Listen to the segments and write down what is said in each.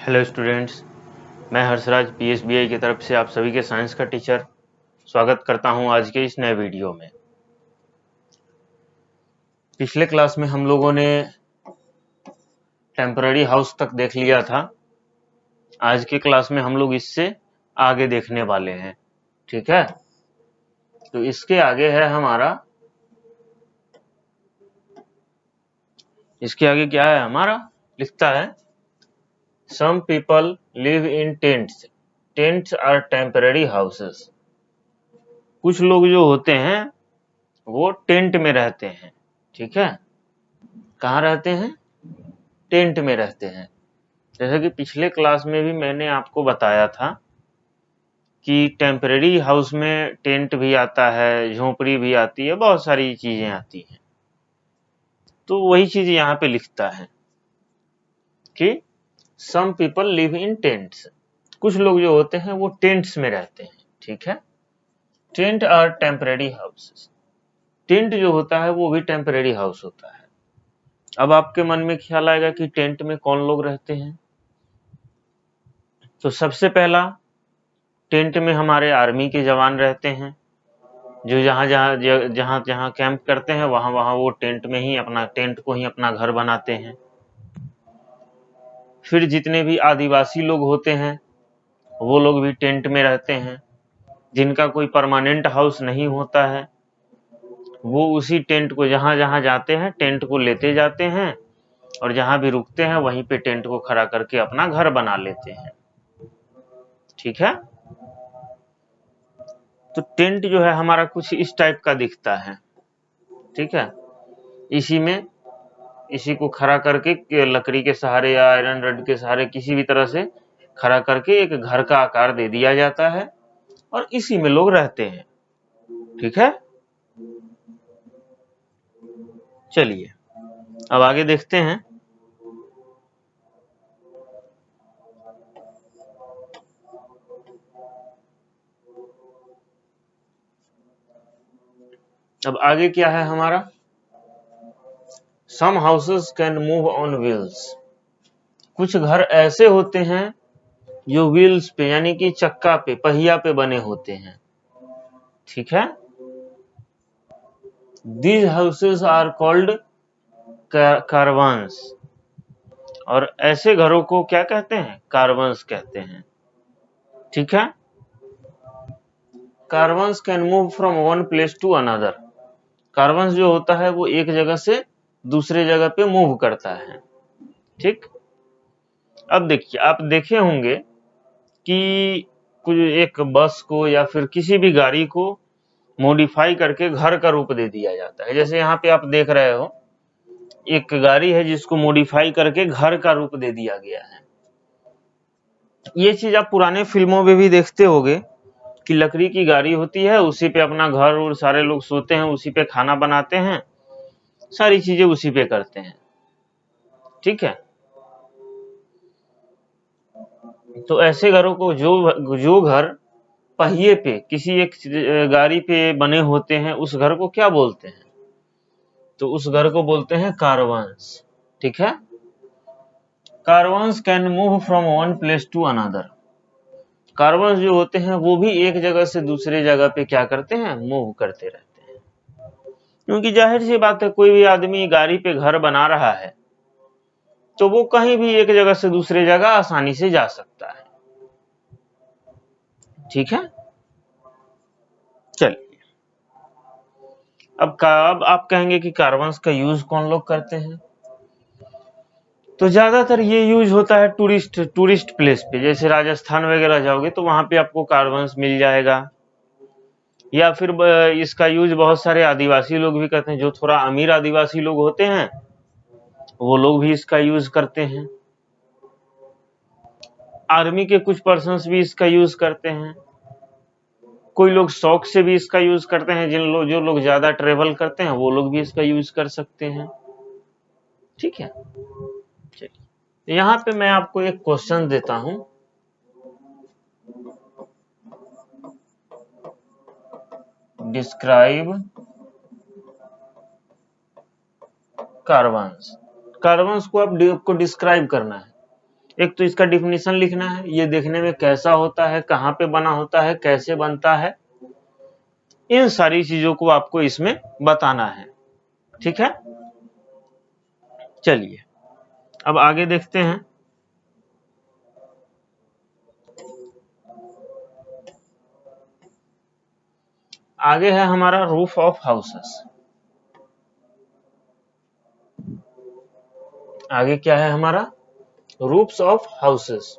Hello students, मैं हर्षराज पीएसबीआई की तरफ से आप सभी के साइंस का टीचर स्वागत करता हूं आज के इस नए वीडियो में। पिछले क्लास में हम लोगों ने टेम्पररी हाउस तक देख लिया था। आज के क्लास में हम लोग इससे आगे देखने वाले हैं, ठीक है। तो इसके आगे है क्या है हमारा, लिखता है Some people live in tents. Tents are temporary houses. कुछ लोग जो होते हैं वो टेंट में रहते हैं, ठीक है। कहाँ रहते हैं? टेंट में रहते हैं। जैसे कि पिछले क्लास में भी मैंने आपको बताया था कि टेम्परेरी हाउस में टेंट भी आता है, झोपड़ी भी आती है, बहुत सारी चीजें आती हैं। तो वही चीज यहाँ पे लिखता है कि some people live in tents. कुछ लोग जो होते हैं वो टेंट्स में रहते हैं, ठीक है। Tent are temporary houses. Tent जो होता है वो भी टेम्परेरी हाउस होता है। अब आपके मन में ख्याल आएगा कि टेंट में कौन लोग रहते हैं। तो सबसे पहला, टेंट में हमारे आर्मी के जवान रहते हैं, जो जहां कैंप करते हैं वहां वो टेंट में ही टेंट को ही अपना घर बनाते हैं। फिर जितने भी आदिवासी लोग होते हैं वो लोग भी टेंट में रहते हैं। जिनका कोई परमानेंट हाउस नहीं होता है वो उसी टेंट को जहां जहां जाते हैं टेंट को लेते जाते हैं और जहां भी रुकते हैं वहीं पे टेंट को खड़ा करके अपना घर बना लेते हैं, ठीक है। तो टेंट जो है हमारा कुछ इस टाइप का दिखता है, ठीक है। इसी को खड़ा करके लकड़ी के सहारे या आयरन रड के सहारे किसी भी तरह से खड़ा करके एक घर का आकार दे दिया जाता है और इसी में लोग रहते हैं, ठीक है। चलिए अब आगे देखते हैं। अब आगे क्या है हमारा, some houses can move on wheels. कुछ घर ऐसे होते हैं जो व्हील्स पे यानी कि चक्का पे, पहिया पे बने होते हैं, ठीक है। These houses are called caravans. और ऐसे घरों को क्या कहते हैं? कारवांस कहते हैं, ठीक है। Caravans can move from one place to another. Caravans जो होता है वो एक जगह से दूसरे जगह पे मूव करता है, ठीक। अब देखिए, आप देखे होंगे कि कुछ एक बस को या फिर किसी भी गाड़ी को मॉडिफाई करके घर का रूप दे दिया जाता है। जैसे यहाँ पे आप देख रहे हो एक गाड़ी है जिसको मॉडिफाई करके घर का रूप दे दिया गया है। ये चीज आप पुराने फिल्मों में भी देखते होंगे कि लकड़ी की गाड़ी होती है, उसी पे अपना घर और सारे लोग सोते हैं, उसी पे खाना बनाते हैं, सारी चीजें उसी पे करते हैं, ठीक है। तो ऐसे घरों को जो घर पहिए पे किसी एक गाड़ी पे बने होते हैं उस घर को क्या बोलते हैं? तो उस घर को बोलते हैं कारवांस, ठीक है। Caravans can move from one place to another. Caravans जो होते हैं वो भी एक जगह से दूसरे जगह पे क्या करते हैं? मूव करते रहते हैं। क्योंकि जाहिर सी बात है, कोई भी आदमी गाड़ी पे घर बना रहा है तो वो कहीं भी एक जगह से दूसरे जगह आसानी से जा सकता है, ठीक है। चलिए अब आप कहेंगे कि कारवांस का यूज कौन लोग करते हैं? तो ज्यादातर ये यूज होता है टूरिस्ट प्लेस पे। जैसे राजस्थान वगैरह जाओगे तो वहां पे आपको कारवांस मिल जाएगा। या फिर इसका यूज बहुत सारे आदिवासी लोग भी करते हैं, जो थोड़ा अमीर आदिवासी लोग होते हैं वो लोग भी इसका यूज करते हैं। आर्मी के कुछ पर्सन्स भी इसका यूज करते हैं। कोई लोग शौक से भी इसका यूज करते हैं, जो लोग ज्यादा ट्रेवल करते हैं वो लोग भी इसका यूज कर सकते हैं, ठीक है। चलिए यहाँ पे मैं आपको एक क्वेश्चन देता हूं। डिस्क्राइब कारवांस। कारवांस को आपको डिस्क्राइब करना है। एक तो इसका डिफिनीशन लिखना है, ये देखने में कैसा होता है, कहाँ पे बना होता है, कैसे बनता है, इन सारी चीजों को आपको इसमें बताना है। ठीक है, चलिए अब आगे देखते हैं। आगे है हमारा रूफ ऑफ हाउसेस। आगे क्या है हमारा? रूफ्स ऑफ हाउसेस,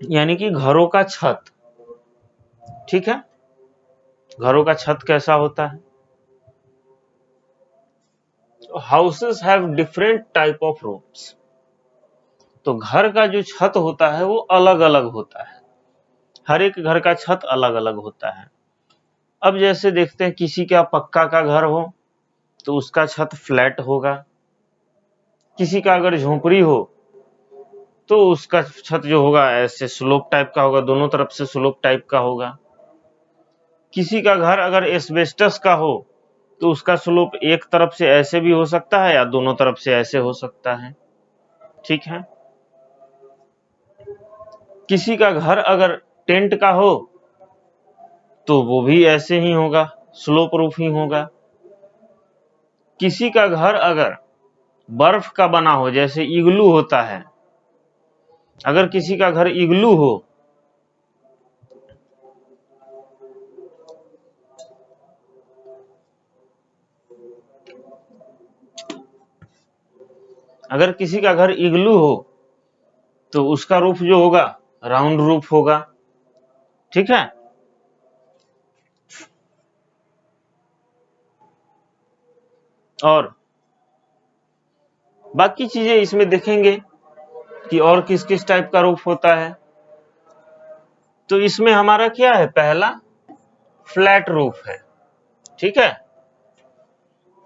यानी कि घरों का छत। ठीक है, घरों का छत कैसा होता है? Houses have different type of roofs. तो घर का जो छत होता है वो अलग अलग होता है, हर एक घर का छत अलग अलग होता है। अब जैसे देखते हैं, किसी का पक्का का घर हो तो उसका छत फ्लैट होगा, किसी का अगर झोपड़ी हो तो उसका छत जो होगा ऐसे स्लोप टाइप का होगा, दोनों तरफ से स्लोप टाइप का होगा। किसी का घर अगर एस्बेस्टस का हो तो उसका स्लोप एक तरफ से ऐसे भी हो सकता है या दोनों तरफ से ऐसे हो सकता है। ठीक है, किसी का घर अगर टेंट का हो तो वो भी ऐसे ही होगा, स्लोप रूफ ही होगा। किसी का घर अगर बर्फ का बना हो, जैसे इग्लू होता है, अगर किसी का घर इग्लू हो अगर किसी का घर इग्लू हो तो उसका रूफ जो होगा राउंड रूफ होगा। ठीक है, और बाकी चीजें इसमें देखेंगे कि और किस किस टाइप का रूफ होता है। तो इसमें हमारा क्या है? पहला फ्लैट रूफ है। ठीक है,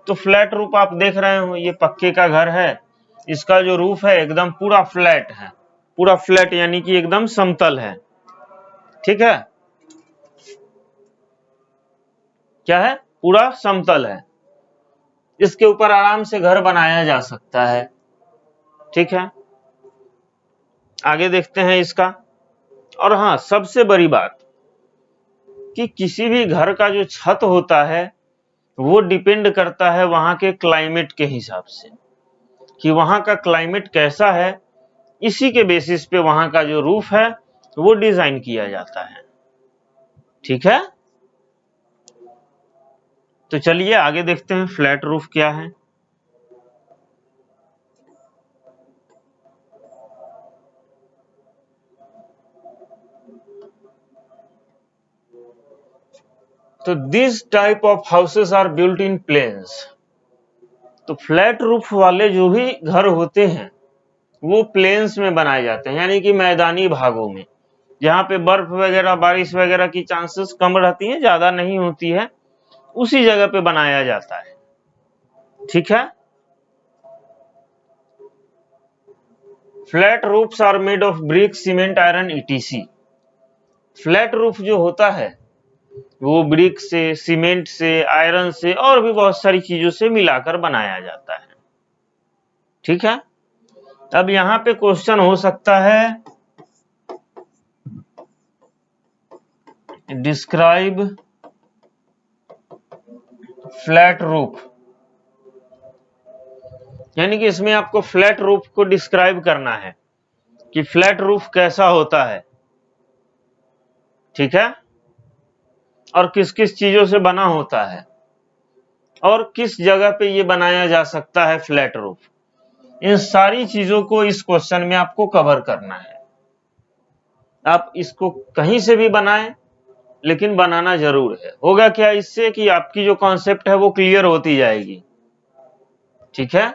तो फ्लैट रूफ आप देख रहे हो, ये पक्के का घर है, इसका जो रूफ है एकदम पूरा फ्लैट है, पूरा फ्लैट यानी कि एकदम समतल है। ठीक है, क्या है? पूरा समतल है, इसके ऊपर आराम से घर बनाया जा सकता है। ठीक है, आगे देखते हैं इसका। और हाँ, सबसे बड़ी बात कि किसी भी घर का जो छत होता है वो डिपेंड करता है वहां के क्लाइमेट के हिसाब से, कि वहां का क्लाइमेट कैसा है, इसी के बेसिस पे वहां का जो रूफ है वो डिजाइन किया जाता है। ठीक है, तो चलिए आगे देखते हैं फ्लैट रूफ क्या है। तो this type of houses are built in plains. तो फ्लैट रूफ वाले जो भी घर होते हैं वो प्लेन्स में बनाए जाते हैं, यानी कि मैदानी भागों में, जहां पे बर्फ वगैरह बारिश वगैरह की चांसेस कम रहती हैं, ज्यादा नहीं होती है, उसी जगह पे बनाया जाता है। ठीक है, flat roofs are made of brick, cement, iron, ETC. Flat roof जो होता है वो ब्रिक से, सीमेंट से, आयरन से और भी बहुत सारी चीजों से मिलाकर बनाया जाता है। ठीक है, अब यहां पे क्वेश्चन हो सकता है, डिस्क्राइब फ्लैट रूफ, यानी कि इसमें आपको फ्लैट रूफ को डिस्क्राइब करना है कि फ्लैट रूफ कैसा होता है। ठीक है, और किस किस चीजों से बना होता है और किस जगह पे ये बनाया जा सकता है फ्लैट रूफ, इन सारी चीजों को इस क्वेश्चन में आपको कवर करना है। आप इसको कहीं से भी बनाएं, लेकिन बनाना जरूर है। होगा क्या इससे कि आपकी जो कॉन्सेप्ट है वो क्लियर होती जाएगी। ठीक है,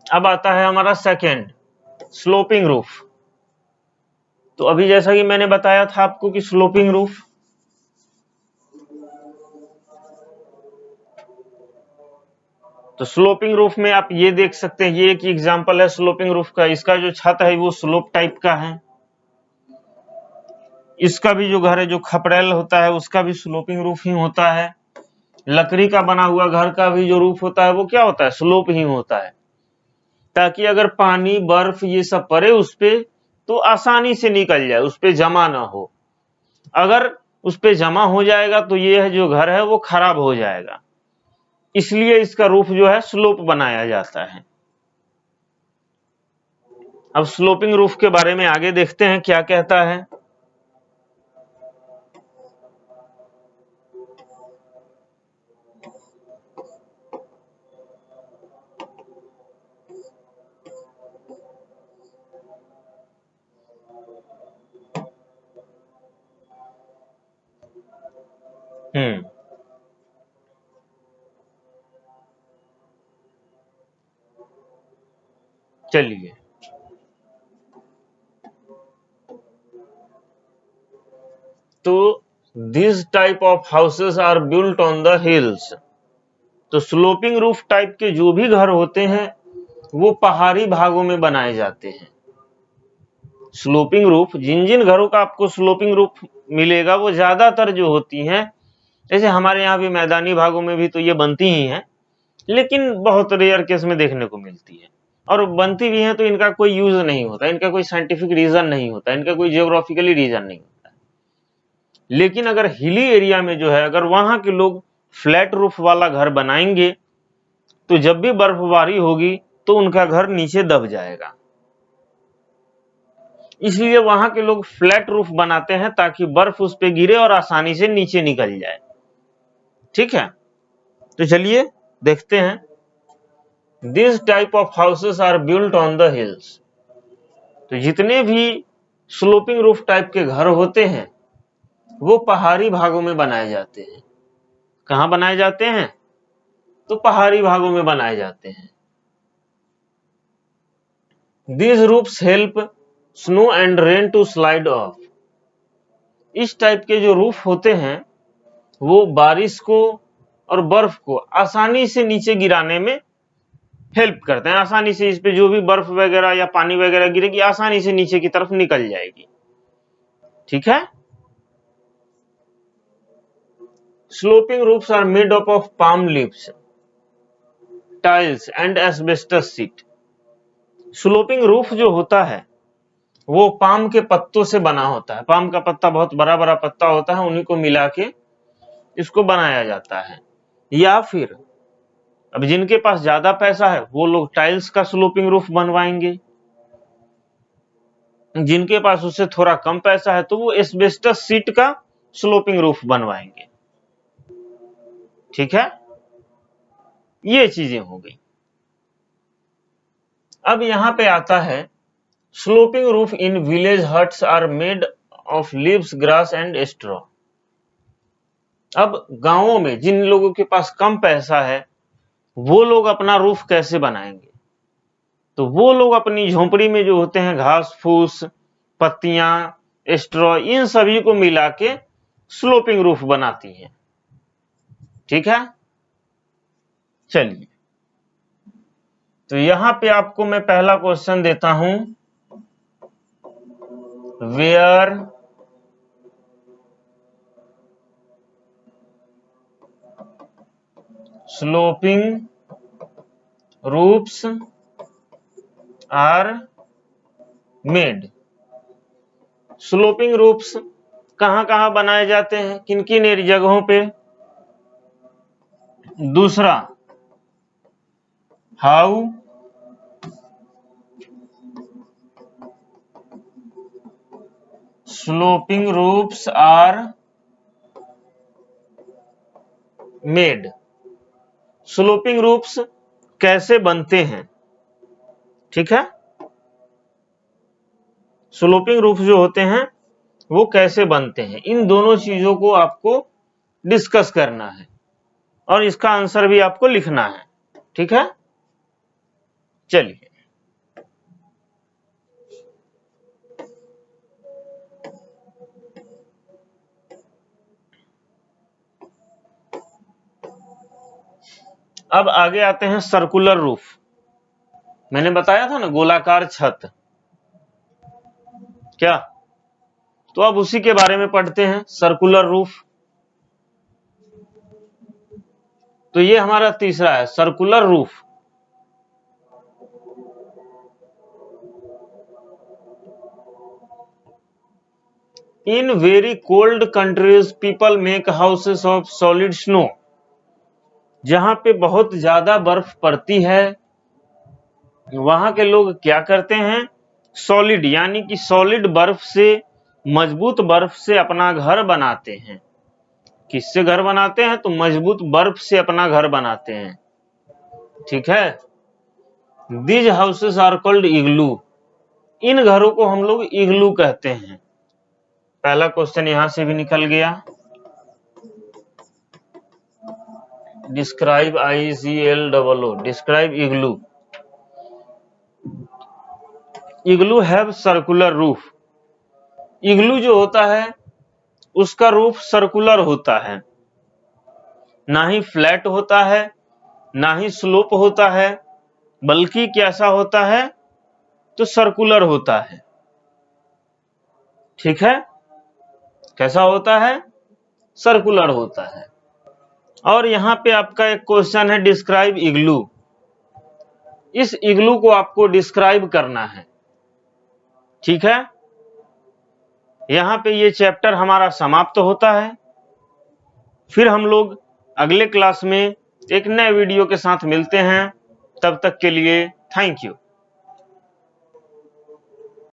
अब आता है हमारा सेकेंड, स्लोपिंग रूफ। तो अभी जैसा कि मैंने बताया था आपको कि स्लोपिंग रूफ, तो स्लोपिंग रूफ में आप ये देख सकते हैं, ये एक एग्जांपल है स्लोपिंग रूफ का। इसका जो छत है वो स्लोप टाइप का है, इसका भी जो घर है, जो खपड़ेल होता है, उसका भी स्लोपिंग रूफ ही होता है। लकड़ी का बना हुआ घर का भी जो रूफ होता है वो क्या होता है? स्लोप ही होता है। ताकि अगर पानी बर्फ ये सब पड़े उस पे तो आसानी से निकल जाए, उस पे जमा ना हो। अगर उस पे जमा हो जाएगा तो ये जो घर है वो खराब हो जाएगा, इसलिए इसका रूफ जो है स्लोप बनाया जाता है। अब स्लोपिंग रूफ के बारे में आगे देखते हैं क्या कहता है। चलिए, तो this type of houses are built on the hills. तो स्लोपिंग रूफ टाइप के जो भी घर होते हैं वो पहाड़ी भागों में बनाए जाते हैं। स्लोपिंग रूफ, जिन जिन घरों का आपको स्लोपिंग रूफ मिलेगा वो ज्यादातर जो होती हैं, जैसे हमारे यहाँ भी मैदानी भागों में भी तो ये बनती ही हैं, लेकिन बहुत रेयर केस में देखने को मिलती है। और बनती भी हैं तो इनका कोई यूज नहीं होता, इनका कोई साइंटिफिक रीजन नहीं होता, इनका कोई जियोग्राफिकली रीजन नहीं होता। लेकिन अगर हिली एरिया में जो है, अगर वहां के लोग फ्लैट रूफ वाला घर बनाएंगे तो जब भी बर्फबारी होगी तो उनका घर नीचे दब जाएगा। इसलिए वहां के लोग फ्लैट रूफ बनाते हैं ताकि बर्फ उस पे गिरे और आसानी से नीचे निकल जाए। ठीक है, तो चलिए देखते हैं। This type of houses are built on the hills. तो जितने भी स्लोपिंग रूफ टाइप के घर होते हैं वो पहाड़ी भागों में बनाए जाते हैं। कहां बनाए जाते हैं? तो पहाड़ी भागों में बनाए जाते हैं। These roofs help snow and rain to slide off। इस टाइप के जो रूफ होते हैं वो बारिश को और बर्फ को आसानी से नीचे गिराने में हेल्प करते हैं। आसानी से इस पे जो भी बर्फ वगैरह या पानी वगैरह गिरेगी आसानी से नीचे की तरफ निकल जाएगी। ठीक है। Sloping roofs are made up of palm leaves, tiles and asbestos sheet. Sloping roof जो होता है वो पाम के पत्तों से बना होता है। पाम का पत्ता बहुत बड़ा बड़ा पत्ता होता है, उन्हीं को मिला के इसको बनाया जाता है। या फिर अब जिनके पास ज्यादा पैसा है वो लोग टाइल्स का स्लोपिंग रूफ बनवाएंगे, जिनके पास उससे थोड़ा कम पैसा है तो वो एस्बेस्टस शीट का स्लोपिंग रूफ बनवाएंगे। ठीक है, ये चीजें हो गई। अब यहां पे आता है sloping roof in village huts are made of leaves, grass and straw. अब गांवों में जिन लोगों के पास कम पैसा है वो लोग अपना रूफ कैसे बनाएंगे? तो वो लोग अपनी झोपड़ी में जो होते हैं घास फूस, पत्तियां, स्ट्रॉ, इन सभी को मिला के स्लोपिंग रूफ बनाती हैं। ठीक है, चलिए तो यहां पे आपको मैं पहला क्वेश्चन देता हूं, where sloping roofs are made. Sloping roofs कहां कहां बनाए जाते हैं, किन किन जगहों पे? दूसरा, how sloping roofs are made. Sloping roofs कैसे बनते हैं? ठीक है, स्लोपिंग रूफ जो होते हैं वो कैसे बनते हैं, इन दोनों चीजों को आपको डिस्कस करना है और इसका आंसर भी आपको लिखना है। ठीक है, चलिए अब आगे आते हैं सर्कुलर रूफ। मैंने बताया था ना गोलाकार छत, क्या? तो अब उसी के बारे में पढ़ते हैं, सर्कुलर रूफ। तो ये हमारा तीसरा है, circular roof. In very cold countries people make houses of solid snow. जहां पे बहुत ज्यादा बर्फ पड़ती है वहां के लोग क्या करते हैं, सॉलिड यानी कि सॉलिड बर्फ से, मजबूत बर्फ से अपना घर बनाते हैं। किससे घर बनाते हैं, तो मजबूत बर्फ से अपना घर बनाते हैं। ठीक है, दीज हाउसेस आर कॉल्ड इग्लू। इन घरों को हम लोग इग्लू कहते हैं। पहला क्वेश्चन यहां से भी निकल गया। Describe IGLOO, describe igloo. Igloo have circular roof. Igloo जो होता है उसका रूफ सर्कुलर होता है, ना ही फ्लैट होता है ना ही स्लोप होता है, बल्कि कैसा होता है, तो सर्कुलर होता है। ठीक है, कैसा होता है, सर्कुलर होता है। और यहां पे आपका एक क्वेश्चन है डिस्क्राइब इग्लू। इस इग्लू को आपको डिस्क्राइब करना है। ठीक है, यहां पे ये चैप्टर हमारा समाप्त होता है। फिर हम लोग अगले क्लास में एक नए वीडियो के साथ मिलते हैं। तब तक के लिए थैंक यू।